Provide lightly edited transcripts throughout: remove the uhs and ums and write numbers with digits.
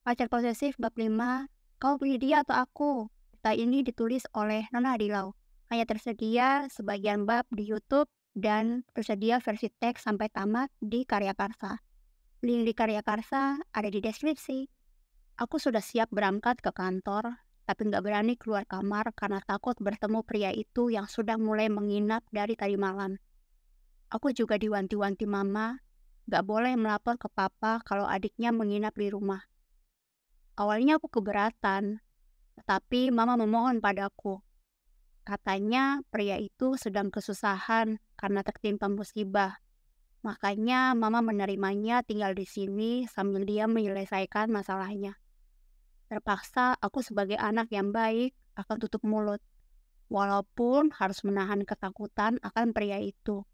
Pacar Posesif bab 5. Kau pilih dia atau aku? Cerita ini ditulis oleh Nona Adilau. Hanya tersedia sebagian bab di YouTube dan tersedia versi teks sampai tamat di Karya Karsa. Link di Karya Karsa ada di deskripsi. Aku sudah siap berangkat ke kantor, tapi nggak berani keluar kamar karena takut bertemu pria itu yang sudah mulai menginap dari tadi malam. Aku juga diwanti-wanti mama, nggak boleh melapor ke papa kalau adiknya menginap di rumah. Awalnya aku keberatan, tetapi mama memohon padaku. Katanya pria itu sedang kesusahan karena tertimpa musibah. Makanya mama menerimanya tinggal di sini sambil dia menyelesaikan masalahnya. Terpaksa aku sebagai anak yang baik akan tutup mulut, walaupun harus menahan ketakutan akan pria itu.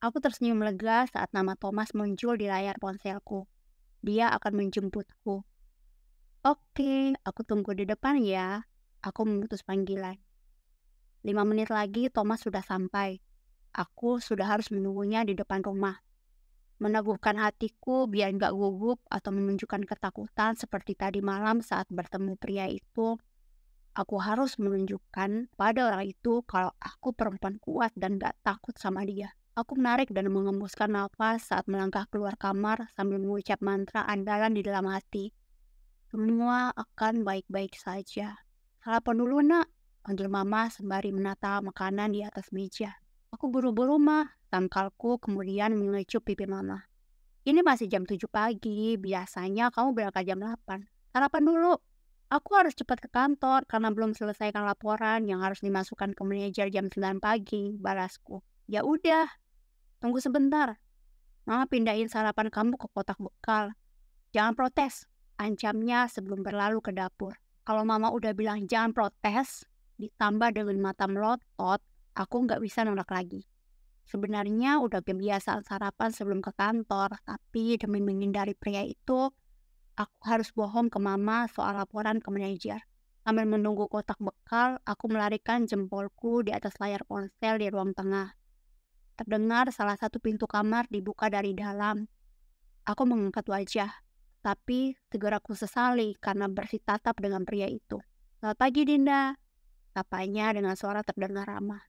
Aku tersenyum lega saat nama Thomas muncul di layar ponselku. Dia akan menjemputku. Oke, aku tunggu di depan ya. Aku memutus panggilan. 5 menit lagi Thomas sudah sampai. Aku sudah harus menunggunya di depan rumah. Meneguhkan hatiku biar gak gugup atau menunjukkan ketakutan seperti tadi malam saat bertemu pria itu. Aku harus menunjukkan pada orang itu kalau aku perempuan kuat dan gak takut sama dia. Aku menarik dan mengembuskan nafas saat melangkah keluar kamar sambil mengucap mantra andalan di dalam hati. Semua akan baik-baik saja. Sarapan dulu nak, panggil mama sembari menata makanan di atas meja. Aku buru-buru mah, sangkalku kemudian mengecup pipi mama. Ini masih jam 7 pagi, biasanya kamu berangkat jam 8. Sarapan dulu. Aku harus cepat ke kantor karena belum selesaikan laporan yang harus dimasukkan ke manajer jam 9 pagi, balasku. Ya udah, tunggu sebentar. Mama pindahin sarapan kamu ke kotak bekal. Jangan protes, ancamnya sebelum berlalu ke dapur. Kalau mama udah bilang jangan protes, ditambah dengan mata melotot, aku nggak bisa nolak lagi. Sebenarnya udah kebiasaan sarapan sebelum ke kantor, tapi demi menghindari pria itu, aku harus bohong ke mama soal laporan ke manajer. Sambil menunggu kotak bekal, aku melarikan jempolku di atas layar ponsel di ruang tengah. Terdengar salah satu pintu kamar dibuka dari dalam. Aku mengangkat wajah. Tapi segera aku sesali karena bersitatap dengan pria itu. Selamat pagi Dinda, sapanya dengan suara terdengar ramah.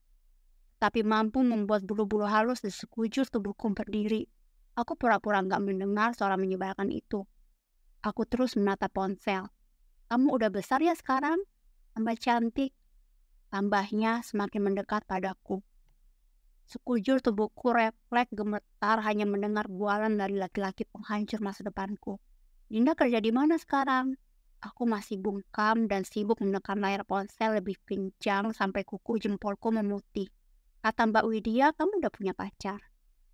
Tapi mampu membuat bulu-bulu halus di sekujur tubuhku berdiri. Aku pura-pura nggak mendengar suara menyebalkan itu. Aku terus menatap ponsel. Kamu udah besar ya sekarang? Tambah cantik. Tambahnya semakin mendekat padaku. Sekujur tubuhku refleks gemetar hanya mendengar bualan dari laki-laki penghancur masa depanku. Dinda kerja di mana sekarang? Aku masih bungkam dan sibuk menekan layar ponsel lebih kencang sampai kuku jempolku memutih. Kata Mbak Widya, kamu udah punya pacar.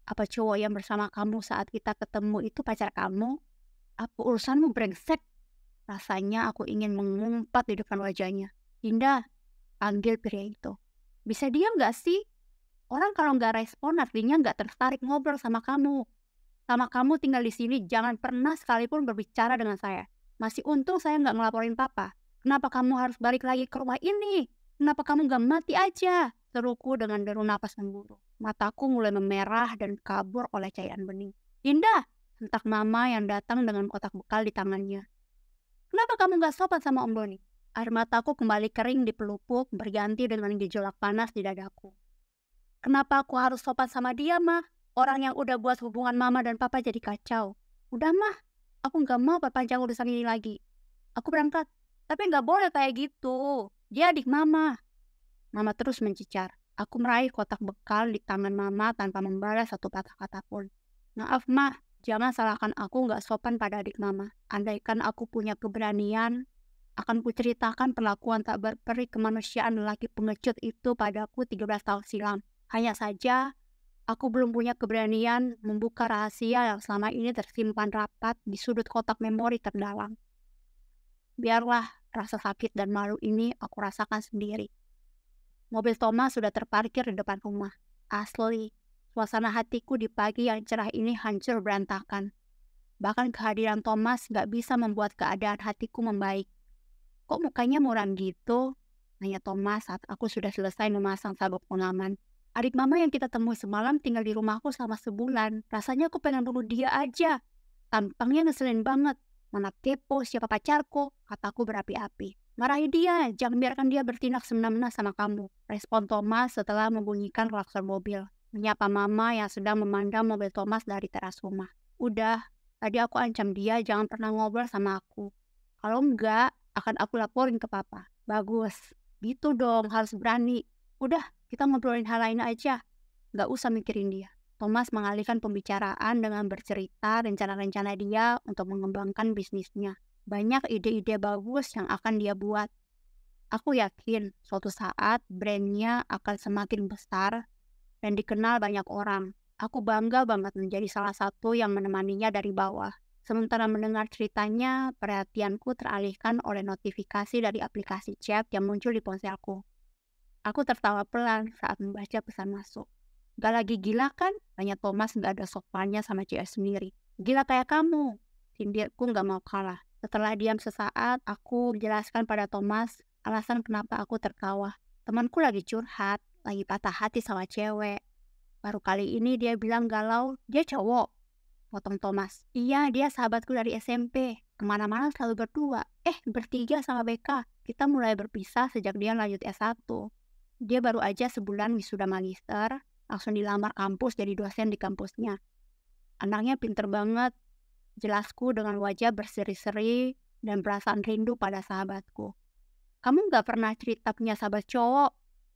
Apa cowok yang bersama kamu saat kita ketemu itu pacar kamu? Apa urusanmu brengsek? Rasanya aku ingin mengumpat di depan wajahnya. Dinda, panggil pria itu. Bisa diam gak sih? Orang kalau nggak respon artinya nggak tertarik ngobrol sama kamu. Sama kamu tinggal di sini, jangan pernah sekalipun berbicara dengan saya. Masih untung saya nggak ngelaporin papa. Kenapa kamu harus balik lagi ke rumah ini? Kenapa kamu nggak mati aja? Seruku dengan deru napas memburu. Mataku mulai memerah dan kabur oleh cairan bening. Dinda, hentak mama yang datang dengan kotak bekal di tangannya. Kenapa kamu nggak sopan sama Om Doni? Air mataku kembali kering di pelupuk, berganti dengan gejolak panas di dadaku. Kenapa aku harus sopan sama dia, mah? Orang yang udah buat hubungan mama dan papa jadi kacau. Udah mah, aku nggak mau perpanjang urusan ini lagi. Aku berangkat. Tapi nggak boleh kayak gitu. Dia adik mama. Mama terus mencicar. Aku meraih kotak bekal di tangan mama tanpa membalas satu patah kata pun. Maaf mah, jangan salahkan aku nggak sopan pada adik mama. Andaikan aku punya keberanian, akan kuceritakan perlakuan tak berperi kemanusiaan lelaki pengecut itu padaku 13 tahun silam. Hanya saja, aku belum punya keberanian membuka rahasia yang selama ini tersimpan rapat di sudut kotak memori terdalam. Biarlah rasa sakit dan malu ini aku rasakan sendiri. Mobil Thomas sudah terparkir di depan rumah. Asli, suasana hatiku di pagi yang cerah ini hancur berantakan. Bahkan kehadiran Thomas gak bisa membuat keadaan hatiku membaik. Kok mukanya muram gitu? Nanya Thomas saat aku sudah selesai memasang sabuk pengaman. Adik mama yang kita temui semalam tinggal di rumahku selama sebulan. Rasanya aku pengen bunuh dia aja. Tampangnya ngeselin banget. Mana kepo siapa pacarku, kataku berapi-api. Marahi dia, jangan biarkan dia bertindak semena-mena sama kamu. Respon Thomas setelah membunyikan klakson mobil. Menyapa mama yang sedang memandang mobil Thomas dari teras rumah. Udah, tadi aku ancam dia jangan pernah ngobrol sama aku. Kalau enggak, akan aku laporin ke papa. Bagus, gitu dong, harus berani. Udah, kita ngobrolin hal lain aja. Gak usah mikirin dia. Thomas mengalihkan pembicaraan dengan bercerita rencana-rencana dia untuk mengembangkan bisnisnya. Banyak ide-ide bagus yang akan dia buat. Aku yakin suatu saat brandnya akan semakin besar dan dikenal banyak orang. Aku bangga banget menjadi salah satu yang menemaninya dari bawah. Sementara mendengar ceritanya, perhatianku teralihkan oleh notifikasi dari aplikasi chat yang muncul di ponselku. Aku tertawa pelan saat membaca pesan masuk. Gak lagi gila kan? Tanya Thomas gak ada sopannya sama cewek sendiri. Gila kayak kamu. Sindirku gak mau kalah. Setelah diam sesaat, aku menjelaskan pada Thomas alasan kenapa aku tertawa. Temanku lagi curhat, lagi patah hati sama cewek. Baru kali ini dia bilang galau, dia cowok. Potong Thomas. Iya, dia sahabatku dari SMP. Kemana-mana selalu berdua. Bertiga sama BK. Kita mulai berpisah sejak dia lanjut S1. Dia baru aja sebulan wisuda magister, langsung dilamar kampus jadi dosen di kampusnya. Anaknya pinter banget, jelasku dengan wajah berseri-seri dan perasaan rindu pada sahabatku. Kamu gak pernah cerita punya sahabat cowok?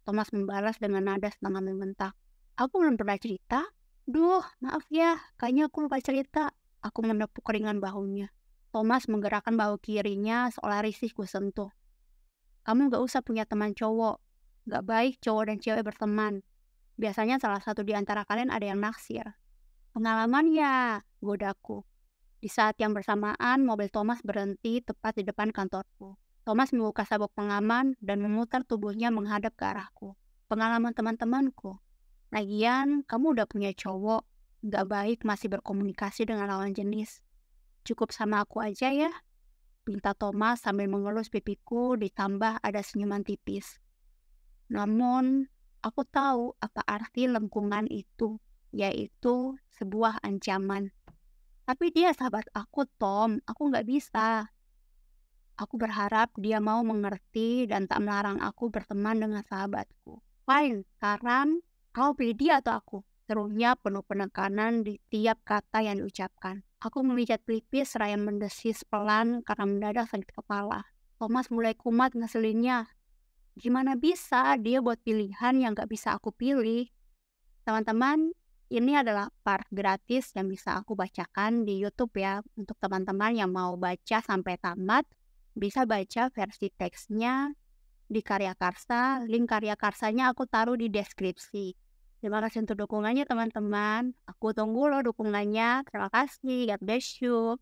Thomas membalas dengan nada setengah membentak. Aku belum pernah cerita? Duh, maaf ya, kayaknya aku lupa cerita. Aku menepuk keringan bahunya. Thomas menggerakkan bahu kirinya seolah risih ku sentuh. Kamu gak usah punya teman cowok. Gak baik cowok dan cewek berteman. Biasanya salah satu di antara kalian ada yang naksir. Pengalaman ya, godaku. Di saat yang bersamaan, mobil Thomas berhenti tepat di depan kantorku. Thomas membuka sabuk pengaman dan memutar tubuhnya menghadap ke arahku. Pengalaman teman-temanku. Lagian, kamu udah punya cowok. Gak baik masih berkomunikasi dengan lawan jenis. Cukup sama aku aja ya, pinta Thomas sambil mengelus pipiku ditambah ada senyuman tipis. Namun, aku tahu apa arti lengkungan itu, yaitu sebuah ancaman. Tapi dia sahabat aku, Tom. Aku gak bisa. Aku berharap dia mau mengerti dan tak melarang aku berteman dengan sahabatku. Fine, sekarang kau pilih dia atau aku? Serunya penuh penekanan di tiap kata yang diucapkan. Aku memijat pelipis seraya mendesis pelan karena mendadak sakit kepala. Thomas mulai kumat ngeselinnya. Gimana bisa dia buat pilihan yang gak bisa aku pilih? Teman-teman, ini adalah part gratis yang bisa aku bacakan di YouTube ya. Untuk teman-teman yang mau baca sampai tamat, bisa baca versi teksnya di Karya Karsa. Link Karya Karsanya aku taruh di deskripsi. Terima kasih untuk dukungannya teman-teman. Aku tunggu loh dukungannya. Terima kasih. God bless you.